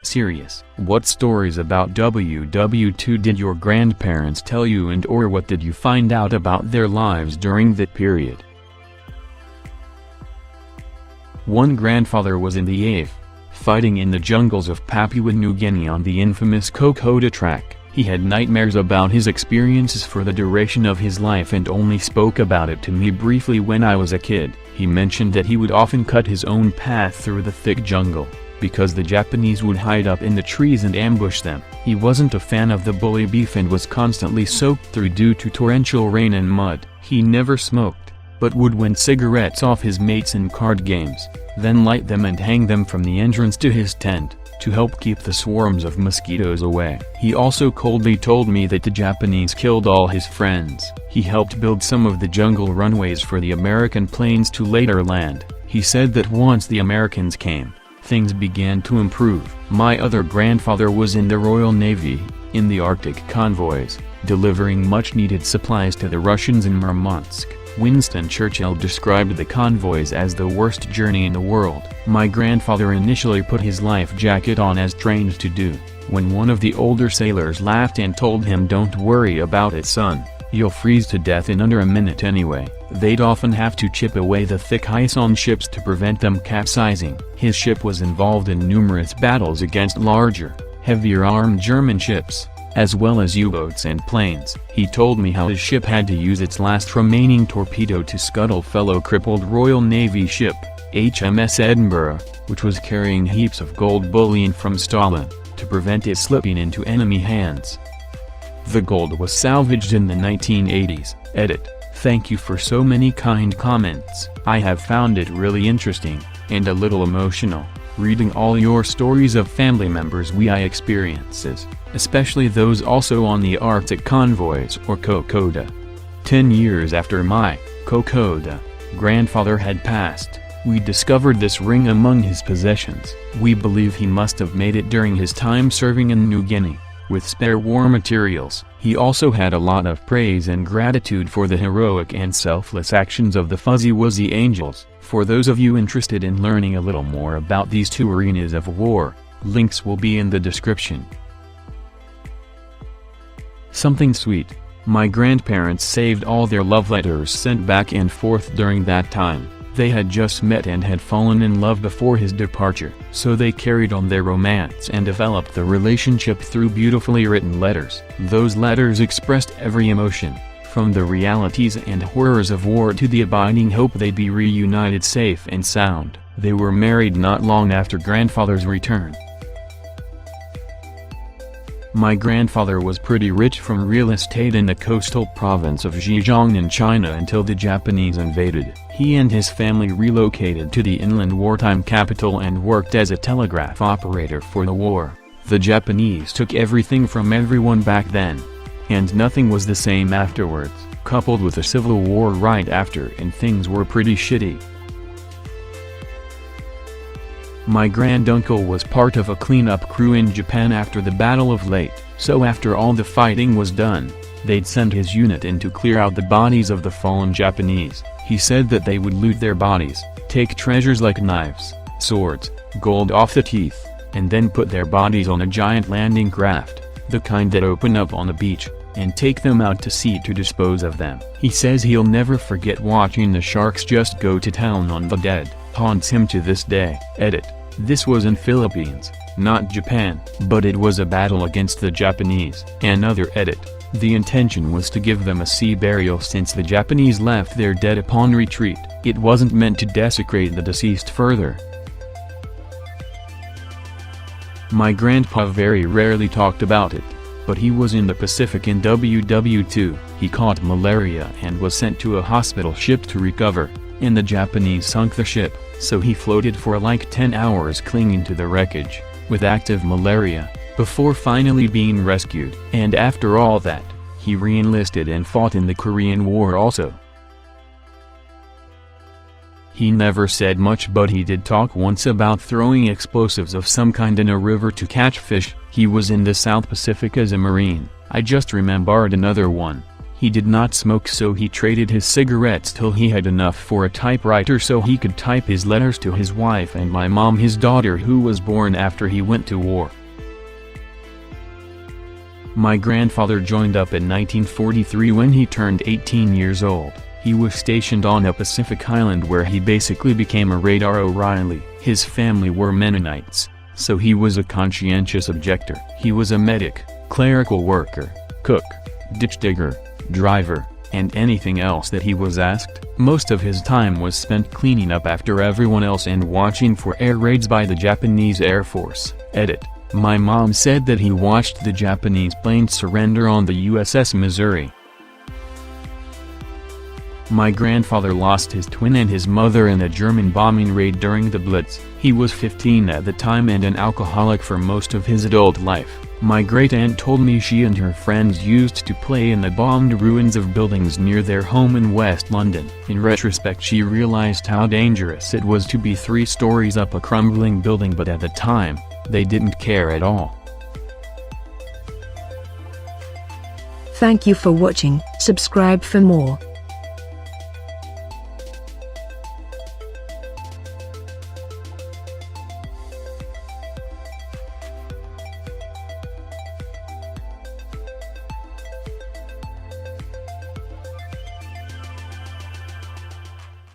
Serious. What stories about WW2 did your grandparents tell you, and or what did you find out about their lives during that period? One grandfather was in the AF, fighting in the jungles of Papua New Guinea on the infamous Kokoda track. He had nightmares about his experiences for the duration of his life and only spoke about it to me briefly when I was a kid. He mentioned that he would often cut his own path through the thick jungle, because the Japanese would hide up in the trees and ambush them. He wasn't a fan of the bully beef and was constantly soaked through due to torrential rain and mud. He never smoked, but would win cigarettes off his mates in card games, then light them and hang them from the entrance to his tent, to help keep the swarms of mosquitoes away. He also coldly told me that the Japanese killed all his friends. He helped build some of the jungle runways for the American planes to later land. He said that once the Americans came, things began to improve. My other grandfather was in the Royal Navy, in the Arctic convoys, delivering much-needed supplies to the Russians in Murmansk. Winston Churchill described the convoys as the worst journey in the world. My grandfather initially put his life jacket on as trained to do, when one of the older sailors laughed and told him, "Don't worry about it, son, you'll freeze to death in under a minute anyway." They'd often have to chip away the thick ice on ships to prevent them capsizing. His ship was involved in numerous battles against larger, heavier armed German ships, as well as U-boats and planes. He told me how his ship had to use its last remaining torpedo to scuttle fellow crippled Royal Navy ship, HMS Edinburgh, which was carrying heaps of gold bullion from Stalin, to prevent it slipping into enemy hands. The gold was salvaged in the 1980s. Edit. Thank you for so many kind comments. I have found it really interesting, and a little emotional, reading all your stories of family members' WWII experiences, especially those also on the Arctic convoys or Kokoda. 10 years after my Kokoda grandfather had passed, we discovered this ring among his possessions. We believe he must have made it during his time serving in New Guinea, with spare war materials. He also had a lot of praise and gratitude for the heroic and selfless actions of the Fuzzy Wuzzy Angels. For those of you interested in learning a little more about these two arenas of war, links will be in the description. Something sweet. My grandparents saved all their love letters sent back and forth during that time. They had just met and had fallen in love before his departure, so they carried on their romance and developed the relationship through beautifully written letters. Those letters expressed every emotion, from the realities and horrors of war to the abiding hope they'd be reunited safe and sound. They were married not long after grandfather's return. My grandfather was pretty rich from real estate in the coastal province of Zhejiang in China until the Japanese invaded. He and his family relocated to the inland wartime capital and worked as a telegraph operator for the war. The Japanese took everything from everyone back then, and nothing was the same afterwards, coupled with a civil war right after, and things were pretty shitty. My granduncle was part of a cleanup crew in Japan after the Battle of Leyte, so after all the fighting was done, they'd send his unit in to clear out the bodies of the fallen Japanese. He said that they would loot their bodies, take treasures like knives, swords, gold off the teeth, and then put their bodies on a giant landing craft, the kind that open up on the beach, and take them out to sea to dispose of them. He says he'll never forget watching the sharks just go to town on the dead. Haunts him to this day. Edit. This was in Philippines, not Japan, but it was a battle against the Japanese. Another edit. The intention was to give them a sea burial since the Japanese left their dead upon retreat. It wasn't meant to desecrate the deceased further. My grandpa very rarely talked about it, but he was in the Pacific in WW2. He caught malaria and was sent to a hospital ship to recover, and the Japanese sunk the ship, so he floated for like 10 hours clinging to the wreckage, with active malaria, before finally being rescued. And after all that, he re-enlisted and fought in the Korean War also. He never said much, but he did talk once about throwing explosives of some kind in a river to catch fish. He was in the South Pacific as a Marine. I just remembered another one. He did not smoke, so he traded his cigarettes till he had enough for a typewriter so he could type his letters to his wife and my mom, his daughter, who was born after he went to war. My grandfather joined up in 1943 when he turned 18 years old. He was stationed on a Pacific island where he basically became a radar O'Reilly. His family were Mennonites, so he was a conscientious objector. He was a medic, clerical worker, cook, ditch digger, driver, and anything else that he was asked. Most of his time was spent cleaning up after everyone else and watching for air raids by the Japanese Air Force. Edit. My mom said that he watched the Japanese plane surrender on the USS Missouri. My grandfather lost his twin and his mother in a German bombing raid during the Blitz. He was 15 at the time and an alcoholic for most of his adult life. My great-aunt told me she and her friends used to play in the bombed ruins of buildings near their home in West London. In retrospect, she realized how dangerous it was to be 3 stories up a crumbling building, but at the time, they didn't care at all. Thank you for watching. Subscribe for more.